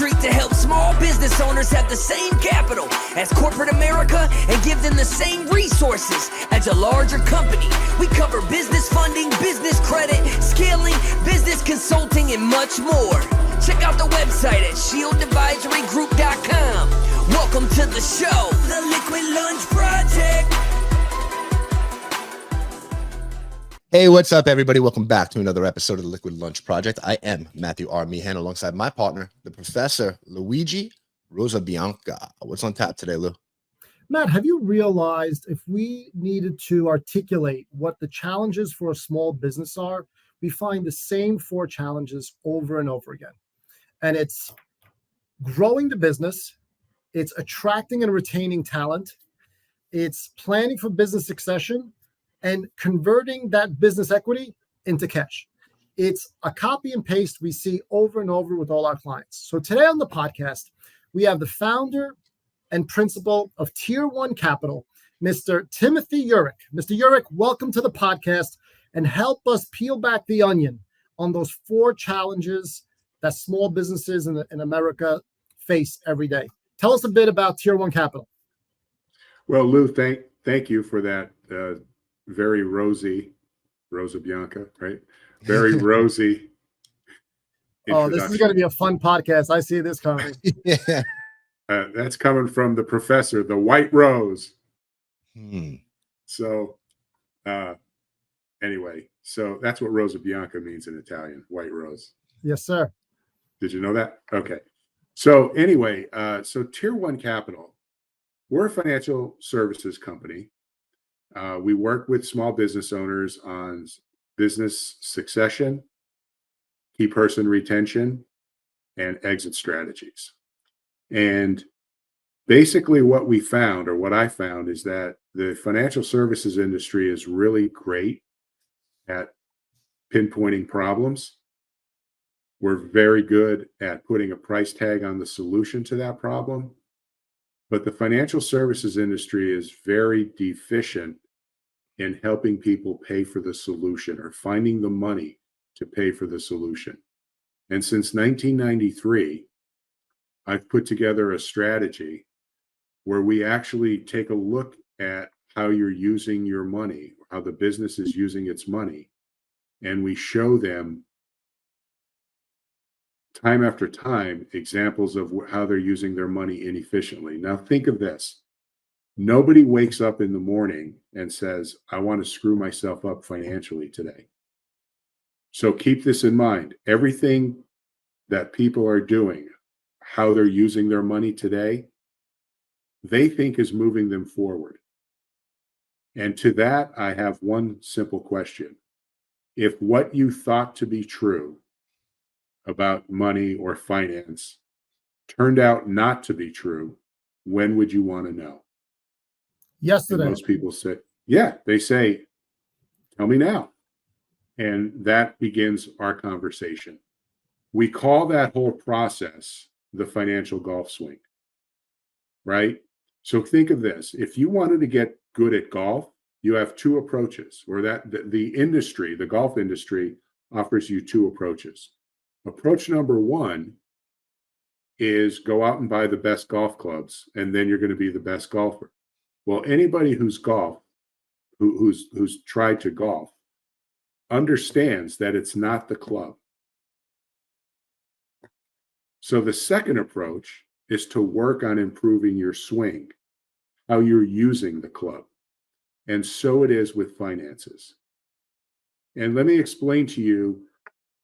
street to help small business owners have the same capital as corporate America and give them the same resources as a larger company. We cover business funding, business credit, scaling, business consulting, and much more. Check out the website at shieldadvisorygroup.com. Welcome to the show, The Liquid Lunch Project. Hey, what's up, everybody? Welcome back to another episode of the Liquid Lunch Project. I am Matthew R. Meehan, alongside my partner, the Professor Luigi Rosabianca. What's on tap today, Lou? Matt, have you realized if we needed to articulate what the challenges for a small business are, we find the same four challenges over and over again? And it's growing the business, it's attracting and retaining talent, it's planning for business succession, and converting that business equity into cash. It's a copy and paste we see over and over with all our clients. So today on the podcast, we have the founder and principal of Tier 1 Capital, Mr. Timothy Yurek. Mr. Yurek, welcome to the podcast and help us peel back the onion on those four challenges that small businesses in America face every day. Tell us a bit about Tier 1 Capital. Well, Lou, thank you for that very Rosabianca, right? Very rosy. Oh, this is going to be a fun podcast. I see this coming. Yeah. That's coming from the professor, the white rose. So, anyway, so that's what Rosabianca means in Italian, white rose. Yes, sir. Did you know that? Okay. So anyway, so Tier 1 Capital, we're a financial services company. We work with small business owners on business succession, key person retention, and exit strategies. And basically what we found, or what I found, is that the financial services industry is really great at pinpointing problems. We're very good at putting a price tag on the solution to that problem. But the financial services industry is very deficient in helping people pay for the solution or finding the money to pay for the solution. And since 1993, I've put together a strategy where we actually take a look at how you're using your money, how the business is using its money, and we show them time after time examples of how they're using their money inefficiently. Now think of this. Nobody wakes up in the morning and says, I want to screw myself up financially today. So keep this in mind. Everything that people are doing, how they're using their money today, they think is moving them forward. And to that, I have one simple question. If what you thought to be true about money or finance turned out not to be true, when would you want to know? Yesterday. And most people say, yeah, they say, tell me now. And that begins our conversation. We call that whole process the financial golf swing, right? So think of this. If you wanted to get good at golf, you have two approaches, or that the industry, the golf industry, offers you two approaches. Approach number one is go out and buy the best golf clubs, and then you're going to be the best golfer. Well, anybody who's tried to golf understands that it's not the club. So the second approach is to work on improving your swing, how you're using the club. And so it is with finances. And let me explain to you,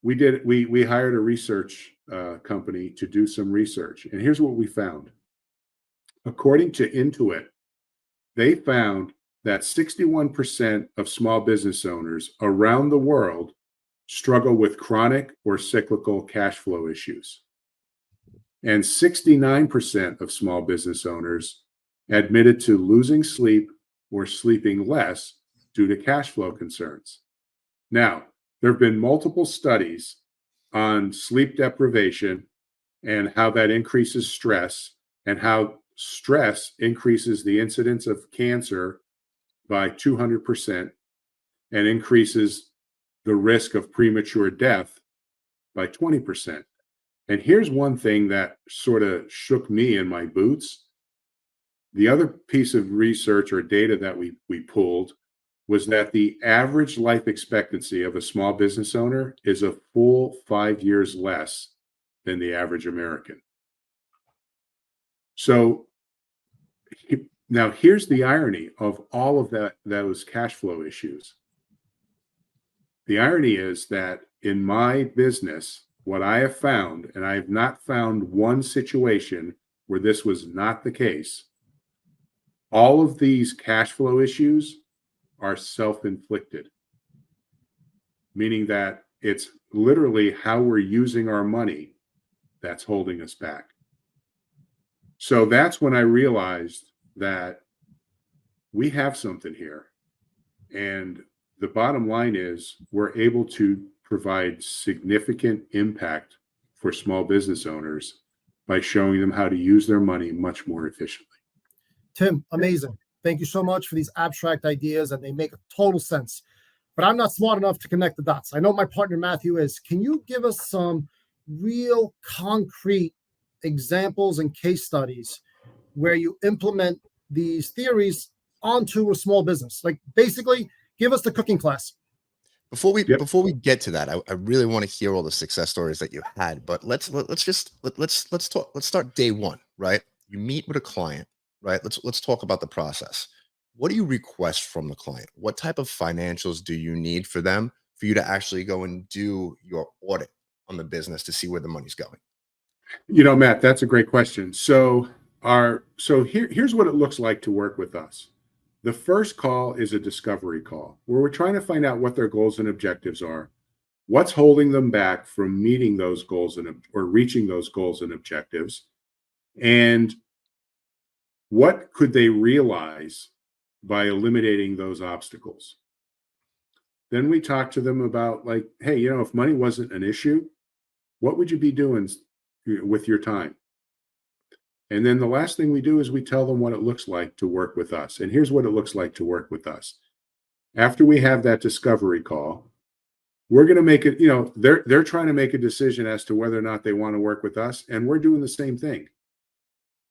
we hired a research company to do some research. And here's what we found. According to Intuit, they found that 61% of small business owners around the world struggle with chronic or cyclical cash flow issues. And 69% of small business owners admitted to losing sleep or sleeping less due to cash flow concerns. Now, there have been multiple studies on sleep deprivation and how that increases stress, and how stress increases the incidence of cancer by 200% and increases the risk of premature death by 20%. And here's one thing that sort of shook me in my boots. The other piece of research or data that we pulled was that the average life expectancy of a small business owner is a full 5 years less than the average American. So now here's the irony of all of those cash flow issues. The irony is that in my business, what I have found, and I have not found one situation where this was not the case, all of these cash flow issues are self-inflicted, meaning that it's literally how we're using our money that's holding us back. So that's when I realized that we have something here. And the bottom line is we're able to provide significant impact for small business owners by showing them how to use their money much more efficiently. Tim, amazing. Thank you so much for these abstract ideas, and they make total sense. But I'm not smart enough to connect the dots. I know my partner Matthew is. Can you give us some real concrete examples and case studies where you implement these theories onto a small business? Like basically, give us the cooking class. Before we get to that, I really want to hear all the success stories that you had. But let's talk. Let's start day one, right? You meet with a client, right? Let's talk about the process. What do you request from the client? What type of financials do you need for them for you to actually go and do your audit on the business to see where the money's going? Matt, that's a great question. So here's what it looks like to work with us. The first call is a discovery call where we're trying to find out what their goals and objectives are, what's holding them back from meeting those goals or reaching those goals and objectives, and what could they realize by eliminating those obstacles. Then we talk to them about like, hey, if money wasn't an issue, what would you be doing with your time? And then the last thing we do is we tell them what it looks like to work with us. And here's what it looks like to work with us. After we have that discovery call, we're going to make it, they're trying to make a decision as to whether or not they want to work with us. And we're doing the same thing.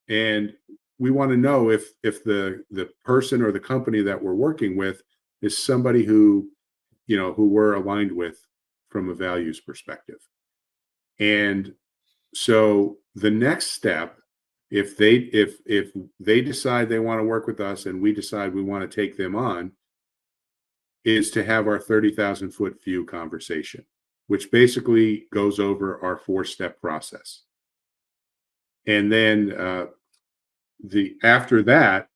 And we want to know if the person or the company that we're working with is somebody who we're aligned with from a values perspective. And so the next step, if they decide they want to work with us and we decide we want to take them on, is to have our 30,000 foot view conversation, which basically goes over our 4-step process. And then after that,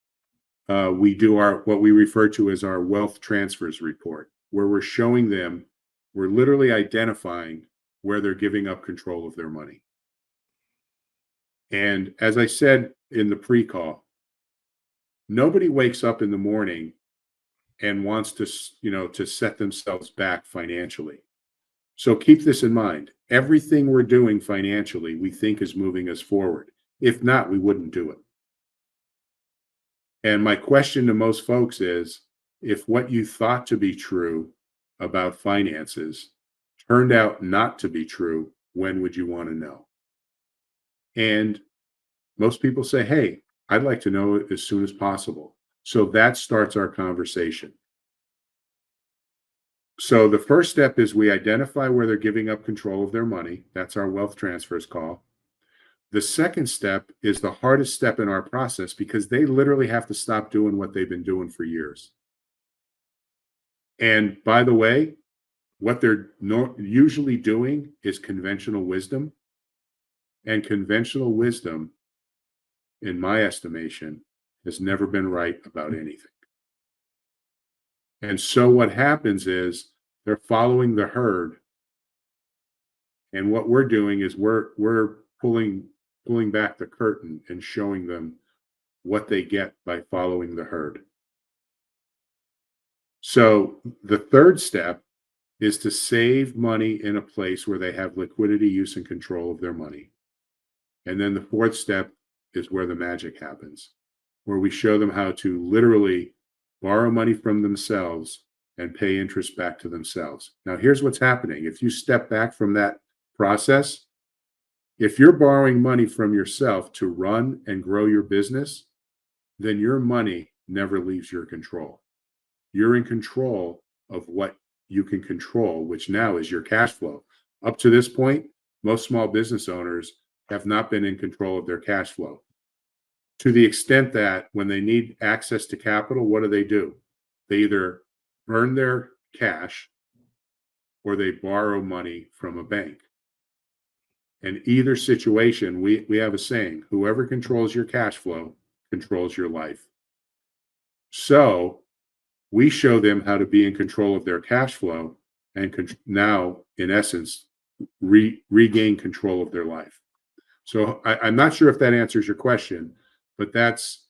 we do what we refer to as our wealth transfers report, where we're showing them, we're literally identifying where they're giving up control of their money. And as I said in the pre-call, nobody wakes up in the morning and wants to set themselves back financially. So keep this in mind. Everything we're doing financially, we think is moving us forward. If not, we wouldn't do it. And my question to most folks is, if what you thought to be true about finances turned out not to be true, when would you want to know? And most people say, hey, I'd like to know it as soon as possible. So that starts our conversation. So the first step is we identify where they're giving up control of their money. That's our wealth transfers call. The second step is the hardest step in our process because they literally have to stop doing what they've been doing for years. And by the way, what they're usually doing is conventional wisdom. And conventional wisdom, in my estimation, has never been right about anything. And so what happens is they're following the herd. And what we're doing is we're pulling back the curtain and showing them what they get by following the herd. So the third step is to save money in a place where they have liquidity, use, and control of their money. And then the fourth step is where the magic happens, where we show them how to literally borrow money from themselves and pay interest back to themselves. Now, here's what's happening. If you step back from that process, If you're borrowing money from yourself to run and grow your business, then your money never leaves your control. You're in control of what you can control, which now is your cash flow. Up to this point, most small business owners have not been in control of their cash flow, to the extent that when they need access to capital, what do? They either burn their cash or they borrow money from a bank. In either situation, we have a saying: whoever controls your cash flow controls your life. So we show them how to be in control of their cash flow and now, in essence, regain control of their life. So I'm not sure if that answers your question, but that's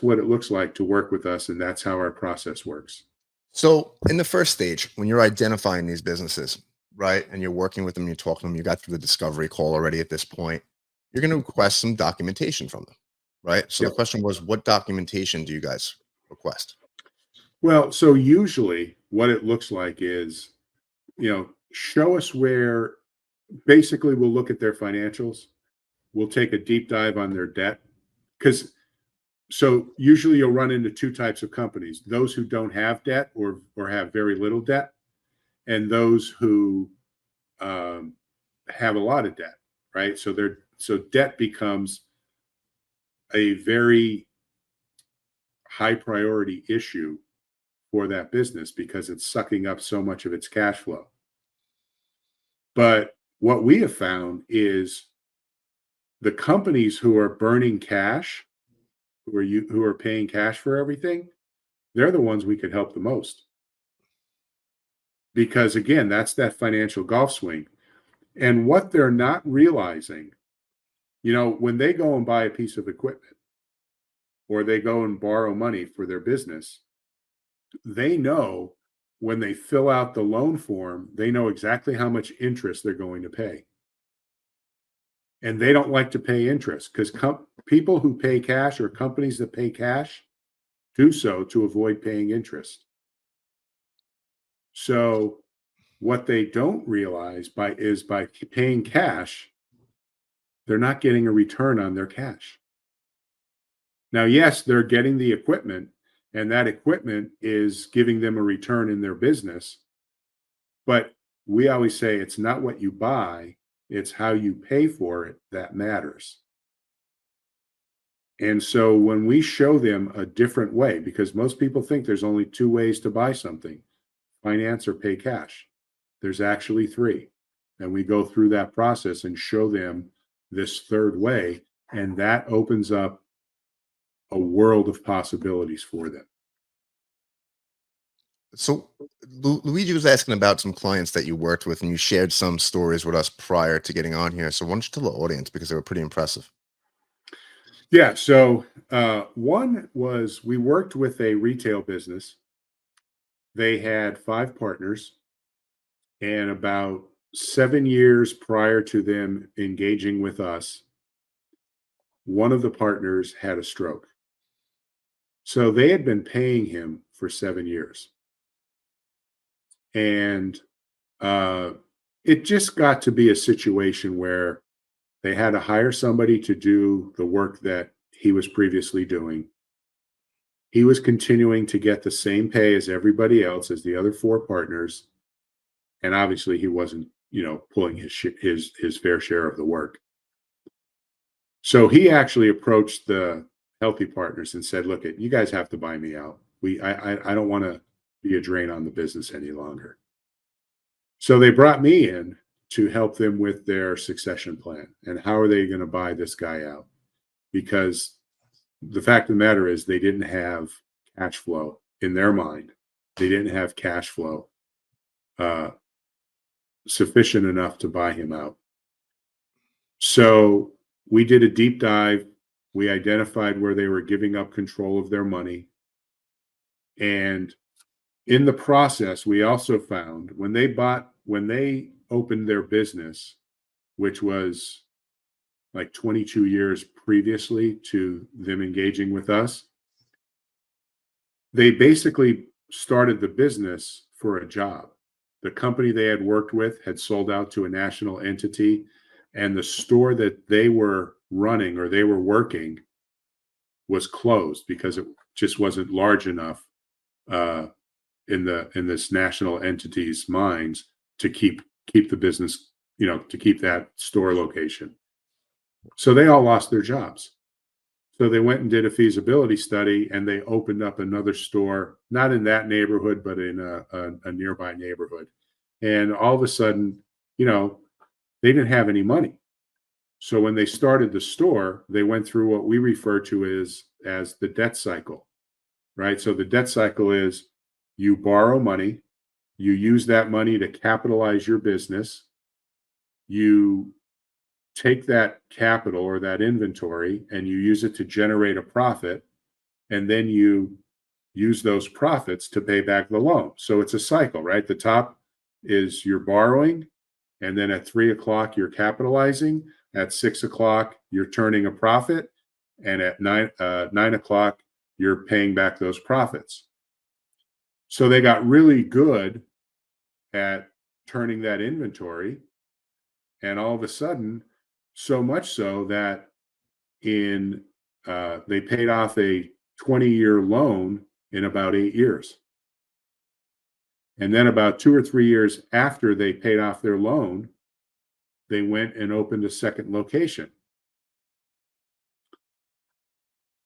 what it looks like to work with us, and that's how our process works. So in the first stage, when you're identifying these businesses, right, and you're working with them, you're talking to them, you got through the discovery call already at this point, you're going to request some documentation from them, right? So Yep. the question was, what documentation do you guys request? Well, so usually what it looks like is, show us where. Basically, we'll look at their financials. We'll take a deep dive on their debt, so usually you'll run into two types of companies: those who don't have debt or have very little debt, and those who have a lot of debt, right? So debt becomes a very high priority issue for that business because it's sucking up so much of its cash flow. But what we have found is the companies who are burning cash, who are paying cash for everything, they're the ones we could help the most. Because again, that's that financial golf swing. And what they're not realizing, when they go and buy a piece of equipment or they go and borrow money for their business, they know when they fill out the loan form, they know exactly how much interest they're going to pay. And they don't like to pay interest because people who pay cash or companies that pay cash do so to avoid paying interest. So what they don't realize by paying cash, they're not getting a return on their cash. Now, yes, they're getting the equipment, and that equipment is giving them a return in their business. But we always say it's not what you buy, it's how you pay for it that matters. And so when we show them a different way, because most people think there's only two ways to buy something: finance or pay cash. There's actually three. And we go through that process and show them this third way, and that opens up a world of possibilities for them. So Luigi was asking about some clients that you worked with, and you shared some stories with us prior to getting on here. So why don't you tell the audience, because they were pretty impressive. Yeah. So one was, we worked with a retail business. They had 5 partners, and about 7 years prior to them engaging with us, one of the partners had a stroke. So they had been paying him for 7 years. And it just got to be a situation where they had to hire somebody to do the work that he was previously doing. He was continuing to get the same pay as everybody else, as the other 4 partners. And obviously he wasn't, pulling his fair share of the work. So he actually approached the healthy partners and said, "Look, you guys have to buy me out. I don't want to be a drain on the business any longer." So they brought me in to help them with their succession plan and how are they going to buy this guy out? Because the fact of the matter is, they didn't have cash flow in their mind. They didn't have cash flow sufficient enough to buy him out. So we did a deep dive. We identified where they were giving up control of their money. And in the process, we also found when they opened their business, which was like 22 years previously to them engaging with us, they basically started the business for a job. The company they had worked with had sold out to a national entity, and the store that they were running or they were working was closed because it just wasn't large enough in this national entity's minds to keep the business, to keep that store location. So they all lost their jobs. So they went and did a feasibility study, and they opened up another store, not in that neighborhood, but in a nearby neighborhood. And all of a sudden, they didn't have any money. So when they started the store, they went through what we refer to as the debt cycle, right? So the debt cycle is you borrow money, you use that money to capitalize your business, you take that capital or that inventory and you use it to generate a profit, and then you use those profits to pay back the loan. So it's a cycle, right? The top is you're borrowing, and then at 3 o'clock you're capitalizing, at 6 o'clock you're turning a profit, and at 9 o'clock you're paying back those profits. So they got really good at turning that inventory, and all of a sudden, so much so that they paid off a 20-year loan in about 8 years. And then about 2 or 3 years after they paid off their loan, they went and opened a second location.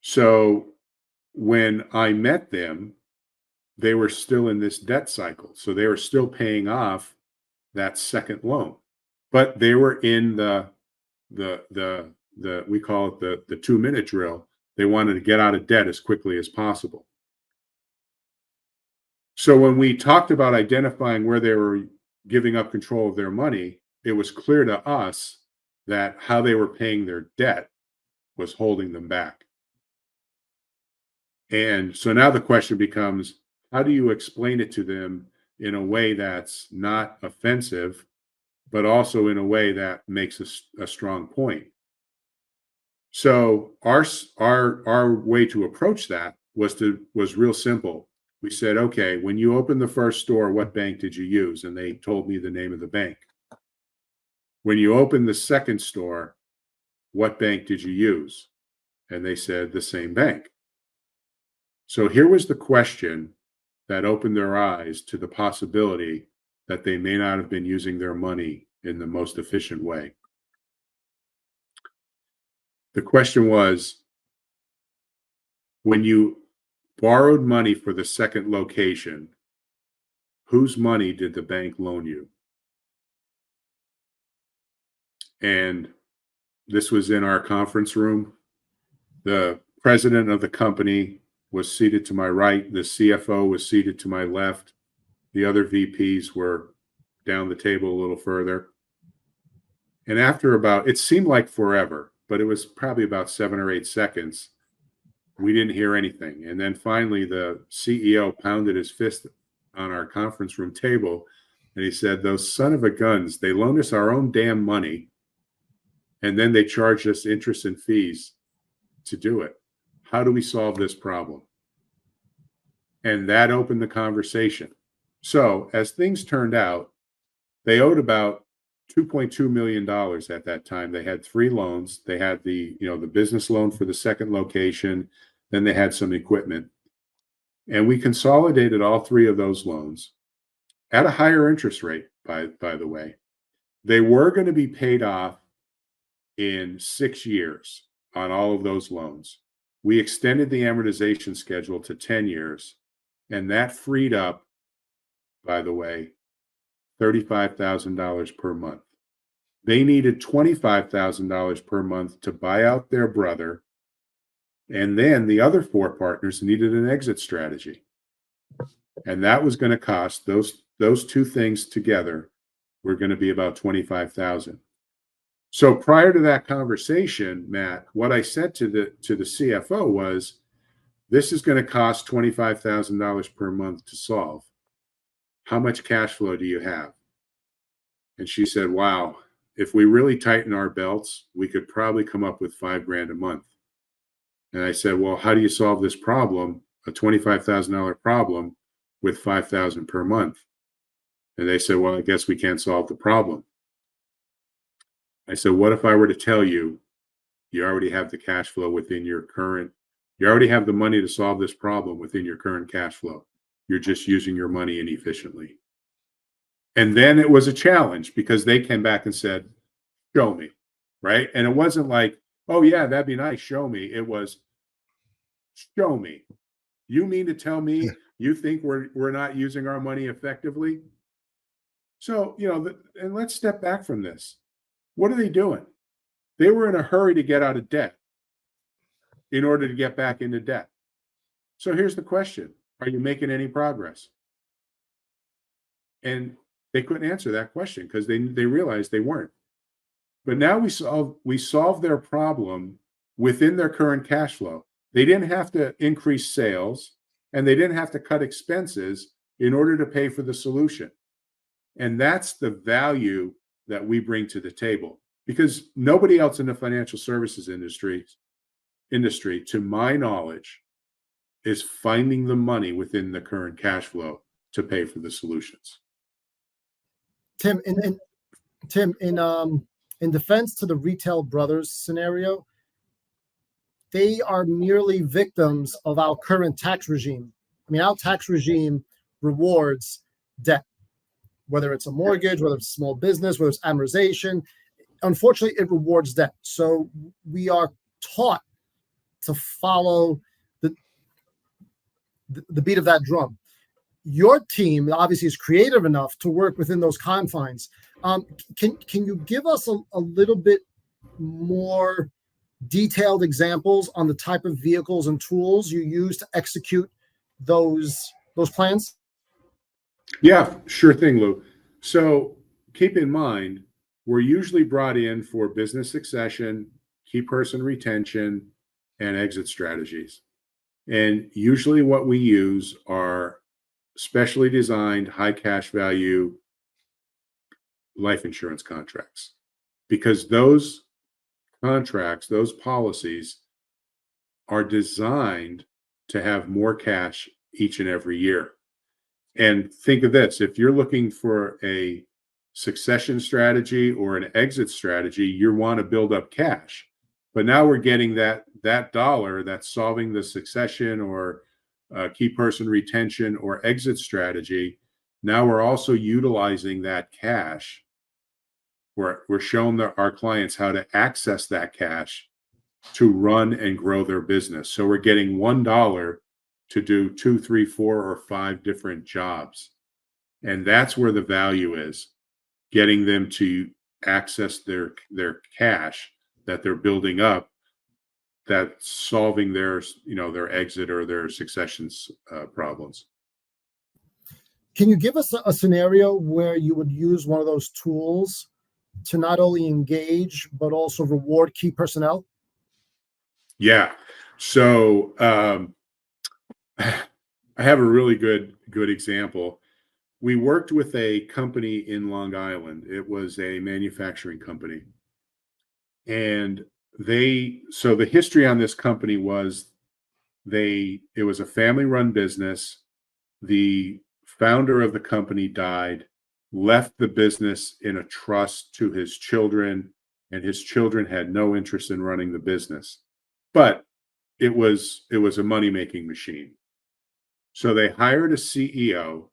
So when I met them, they were still in this debt cycle. So they were still paying off that second loan, but they were in the we call it the 2-minute drill. They wanted to get out of debt as quickly as possible. So when we talked about identifying where they were giving up control of their money, it was clear to us that how they were paying their debt was holding them back. And so now the question becomes, how do you explain it to them in a way that's not offensive, but also in a way that makes a strong point? So our way to approach that was real simple. We said, okay, when you opened the first store, what bank did you use? And they told me the name of the bank. When you opened the second store, what bank did you use? And they said the same bank. So here was the question that opened their eyes to the possibility that they may not have been using their money in the most efficient way. The question was, when you borrowed money for the second location, whose money did the bank loan you? And this was in our conference room. The president of the company was seated to my right. The CFO was seated to my left. The other VPs were down the table a little further. And after it seemed like forever, but it was probably about 7 or 8 seconds, we didn't hear anything. And then finally, the CEO pounded his fist on our conference room table, and he said, "Those son of a guns, they loaned us our own damn money, and then they charged us interest and fees to do it. How do we solve this problem?" And that opened the conversation. So as things turned out, they owed about $2.2 million at that time. They had 3 loans. They had the business loan for the second location. Then they had some equipment. And we consolidated all 3 of those loans at a higher interest rate, by the way. They were going to be paid off in 6 years on all of those loans. We extended the amortization schedule to 10 years, and that freed up, by the way, $35,000 per month. They needed $25,000 per month to buy out their brother, and then the other 4 partners needed an exit strategy. And that was going to cost, those 2 things together were going to be about $25,000. So prior to that conversation, Matt, what I said to the CFO was, this is going to cost $25,000 per month to solve. How much cash flow do you have? And she said, wow, if we really tighten our belts, we could probably come up with $5,000 a month. And I said, well, how do you solve this problem, a $25,000 problem, with $5,000 per month? And they said, well, I guess we can't solve the problem. I said, what if I were to tell you, you already have the cash flow within your current, you already have the money to solve this problem within your current cash flow. You're just using your money inefficiently. And then it was a challenge because they came back and said, show me, right? And it wasn't like, oh yeah, that'd be nice, show me. It was, show me. You mean to tell me you think we're not using our money effectively? So, and let's step back from this. What are they doing? They were in a hurry to get out of debt in order to get back into debt. So here's the question. Are you making any progress? And they couldn't answer that question because they realized they weren't. But now we solved their problem within their current cash flow. They didn't have to increase sales and they didn't have to cut expenses in order to pay for the solution. And that's the value that we bring to the table, because nobody else in the financial services industry, to my knowledge, is finding the money within the current cash flow to pay for the solutions. Tim, in defense to the retail brothers scenario, they are merely victims of our current tax regime. I mean, our tax regime rewards debt, whether it's a mortgage, whether it's a small business, whether it's amortization. Unfortunately, it rewards debt. So we are taught to follow the beat of that drum. Your team obviously is creative enough to work within those confines. Can you give us a little bit more detailed examples on the type of vehicles and tools you use to execute those plans? Yeah, sure thing, Lou. So keep in mind, we're usually brought in for business succession, key person retention, and exit strategies. And usually what we use are specially designed high cash value life insurance contracts, because those contracts, those policies are designed to have more cash each and every year. And think of this, if you're looking for a succession strategy or an exit strategy, you want to build up cash. But now we're getting that dollar that's solving the succession or key person retention or exit strategy. Now we're also utilizing that cash. We're showing our clients how to access that cash to run and grow their business. So we're getting $1 to do 2, 3, 4, or 5 different jobs. And that's where the value is, getting them to access their cash that they're building up, that's solving their exit or their succession problems. Can you give us a scenario where you would use one of those tools to not only engage but also reward key personnel? Yeah. So I have a really good example. We worked with a company in Long Island. It was a manufacturing company. And so the history on this company was it was a family-run business. The founder of the company died, left the business in a trust to his children, and his children had no interest in running the business. But it was a money-making machine. So they hired a CEO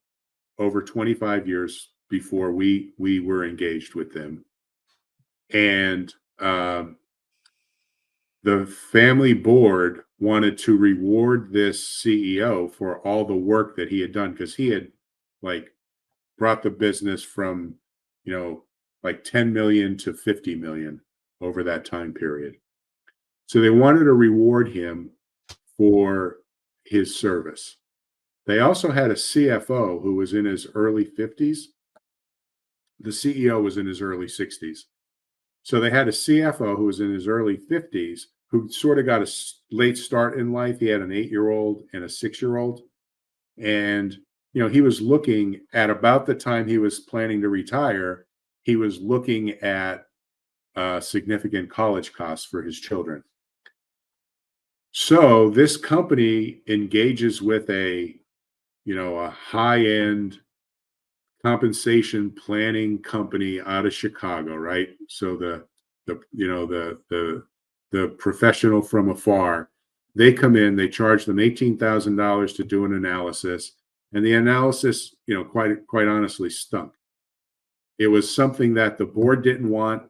over 25 years before we were engaged with them. And the family board wanted to reward this CEO for all the work that he had done, because he had brought the business from 10 million to 50 million over that time period. So they wanted to reward him for his service. They also had a CFO who was in his early 50s. The CEO was in his early 60s. So they had a CFO who was in his early 50s who sort of got a late start in life. He had an 8-year-old and a 6-year-old. And, he was looking at, about the time he was planning to retire, he was looking at significant college costs for his children. So this company engages with a high-end compensation planning company out of Chicago, right? So the professional from afar. They come in, they charge them $18,000 to do an analysis, and the analysis, quite honestly, stunk. It was something that the board didn't want,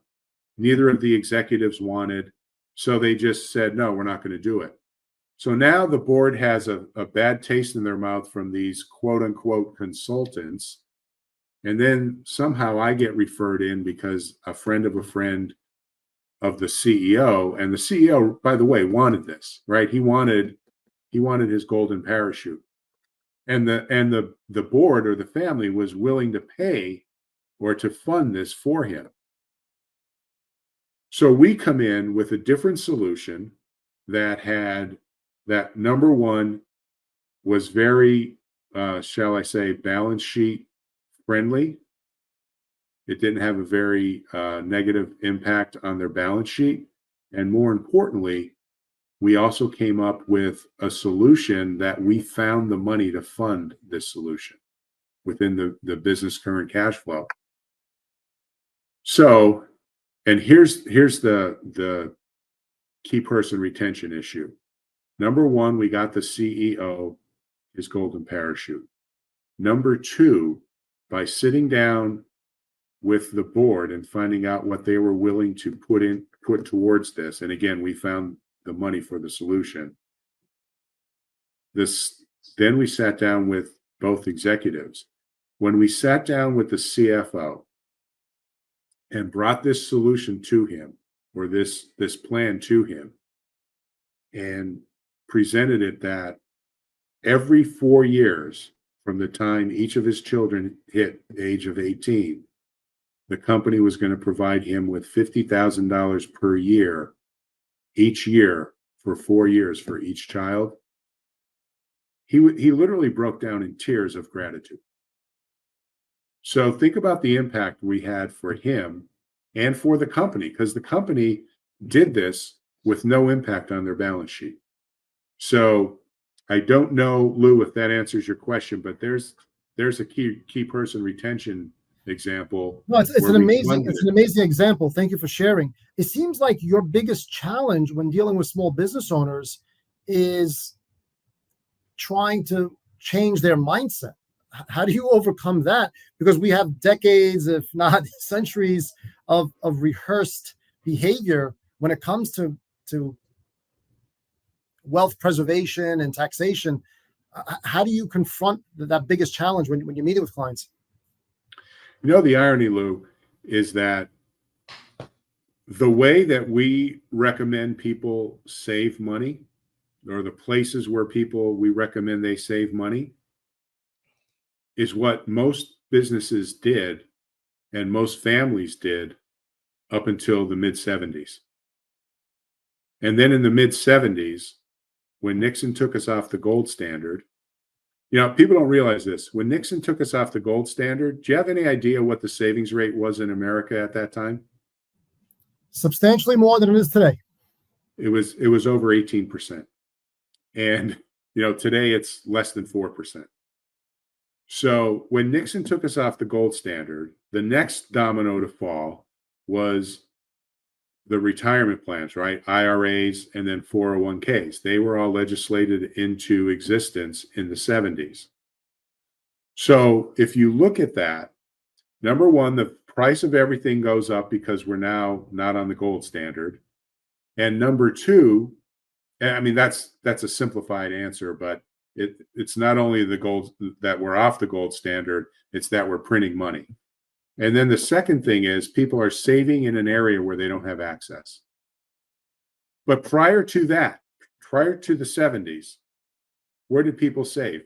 neither of the executives wanted, so they just said, no, we're not going to do it. So now the board has a bad taste in their mouth from these quote unquote consultants. And then somehow I get referred in because a friend of the CEO, and the CEO, by the way, wanted this, right? He wanted his golden parachute. And the board or the family was willing to pay or to fund this for him. So we come in with a different solution that number one was very, shall I say, balance sheet friendly. It didn't have a very negative impact on their balance sheet. And more importantly, we also came up with a solution that we found the money to fund this solution within the business current cash flow. So, and here's the key person retention issue. Number one, we got the CEO his golden parachute. Number two, by sitting down with the board and finding out what they were willing to put towards this, and again, we found the money for the solution. Then we sat down with both executives. When we sat down with the CFO and brought this solution to him, or this plan to him, and presented it that every 4 years from the time each of his children hit the age of 18, the company was going to provide him with $50,000 per year, each year for 4 years for each child. He literally broke down in tears of gratitude. So think about the impact we had for him and for the company, because the company did this with no impact on their balance sheet. So I don't know, Lou, if that answers your question, but there's a key person retention example. No, it's an amazing example. Thank you for sharing. It seems like your biggest challenge when dealing with small business owners is trying to change their mindset. How do you overcome that? Because we have decades, if not centuries, of rehearsed behavior when it comes to wealth preservation and taxation. How do you confront that biggest challenge when you're meeting with clients? The irony, Lou, is that the way that we recommend people save money, or the places where we recommend they save money, is what most businesses did and most families did up until the mid-70s. And then in the mid-70s, when Nixon took us off the gold standard, people don't realize this. When Nixon took us off the gold standard, do you have any idea what the savings rate was in America at that time? Substantially more than it is today. It was over 18%. And, today it's less than 4%. So when Nixon took us off the gold standard, the next domino to fall was the retirement plans, right? IRAs and then 401ks. They were all legislated into existence in the 70s. So if you look at that, number one, the price of everything goes up because we're now not on the gold standard. And number two, I mean, that's a simplified answer, but it's not only the gold that we're off the gold standard, it's that we're printing money. And then the second thing is people are saving in an area where they don't have access. But prior to the 70s, where did people save?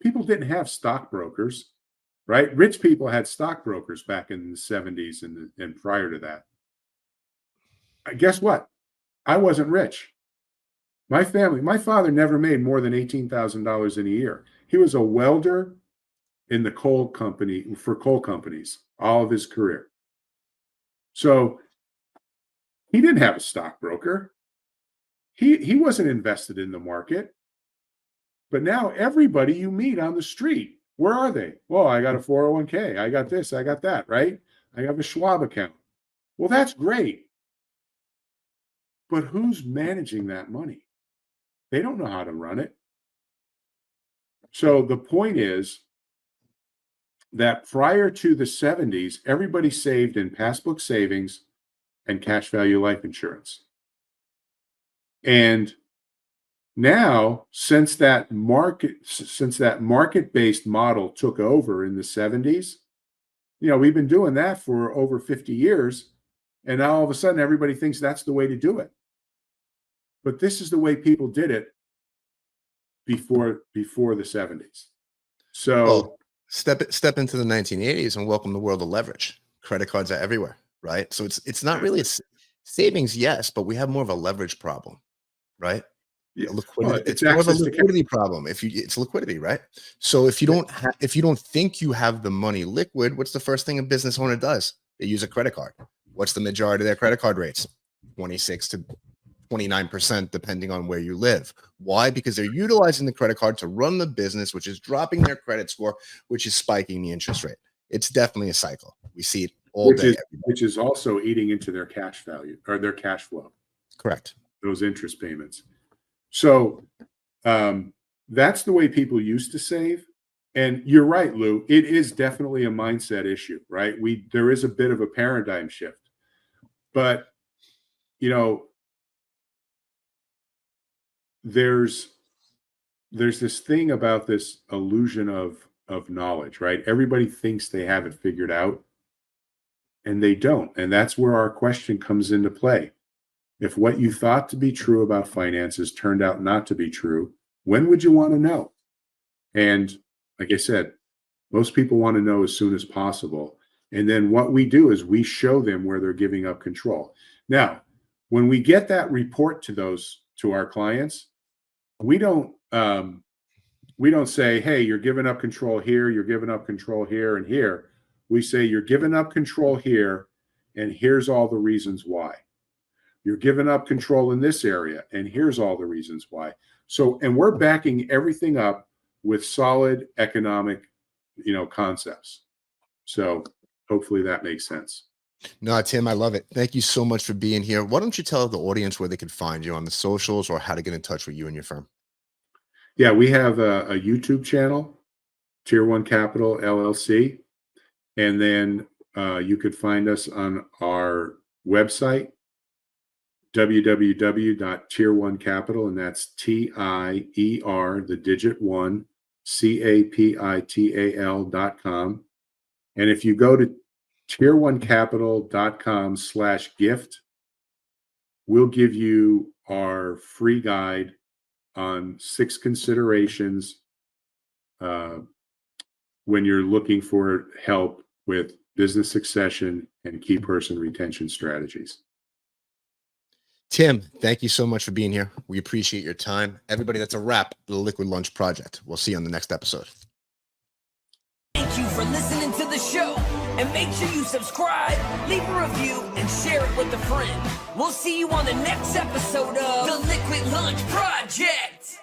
People didn't have stockbrokers, right? Rich people had stockbrokers back in the 70s and prior to that. Guess what? I wasn't rich. My father never made more than $18,000 in a year. He was a welder in the coal companies all of his career. So he didn't have a stockbroker. He wasn't invested in the market. But now everybody you meet on the street, where are they? Well, I got a 401k. I got this, I got that, right? I have a Schwab account. Well, that's great. But who's managing that money? They don't know how to run it. So the point is that prior to the 70s, everybody saved in passbook savings and cash value life insurance. And now, since that market-based model took over in the 70s, we've been doing that for over 50 years. And now all of a sudden, everybody thinks that's the way to do it. But this is the way people did it before the 70s. So Well, step into the 1980s and welcome the world of leverage. Credit cards are everywhere, right? So it's not really savings, yes, but we have more of a leverage problem, right? yeah, Liquidity. well, It's more of a access to liquidity problem. It's liquidity, right? So if you don't think you have the money liquid, what's the first thing a business owner does? They use a credit card. What's the majority of their credit card rates? 26 to 29%, depending on where you live. Why? Because they're utilizing the credit card to run the business, which is dropping their credit score, which is spiking the interest rate. It's definitely a cycle. We see it all day. Which is also eating into their cash value or their cash flow. Correct. Those interest payments. So that's the way people used to save. And you're right, Lou. It is definitely a mindset issue, right? There is a bit of a paradigm shift. But, there's this thing about this illusion of knowledge, right? Everybody thinks they have it figured out, and they don't. And that's where our question comes into play. If what you thought to be true about finances turned out not to be true, when would you want to know? And like I said, most people want to know as soon as possible. And then what we do is we show them where they're giving up control. Now, when we get that report to our clients, we don't say, hey, you're giving up control here, you're giving up control here and here. We say you're giving up control here, and here's all the reasons why. You're giving up control in this area, and here's all the reasons why. So, and we're backing everything up with solid economic, concepts. So hopefully that makes sense. No, Tim, I love it. Thank you so much for being here. Why don't you tell the audience where they can find you on the socials or how to get in touch with you and your firm? Yeah, we have a YouTube channel, Tier 1 Capital LLC. And then you could find us on our website, www.tier1capital, and that's TIER, the digit 1, CAPITAL.com. And if you go to tier1capital.com/gift, we'll give you our free guide on 6 considerations when you're looking for help with business succession and key person retention strategies. Tim, thank you so much for being here. We appreciate your time. Everybody, that's a wrap for the Liquid Lunch Project. We'll see you on the next episode. Thank you for listening to the show. And make sure you subscribe, leave a review, and share it with a friend. We'll see you on the next episode of the Liquid Lunch Project.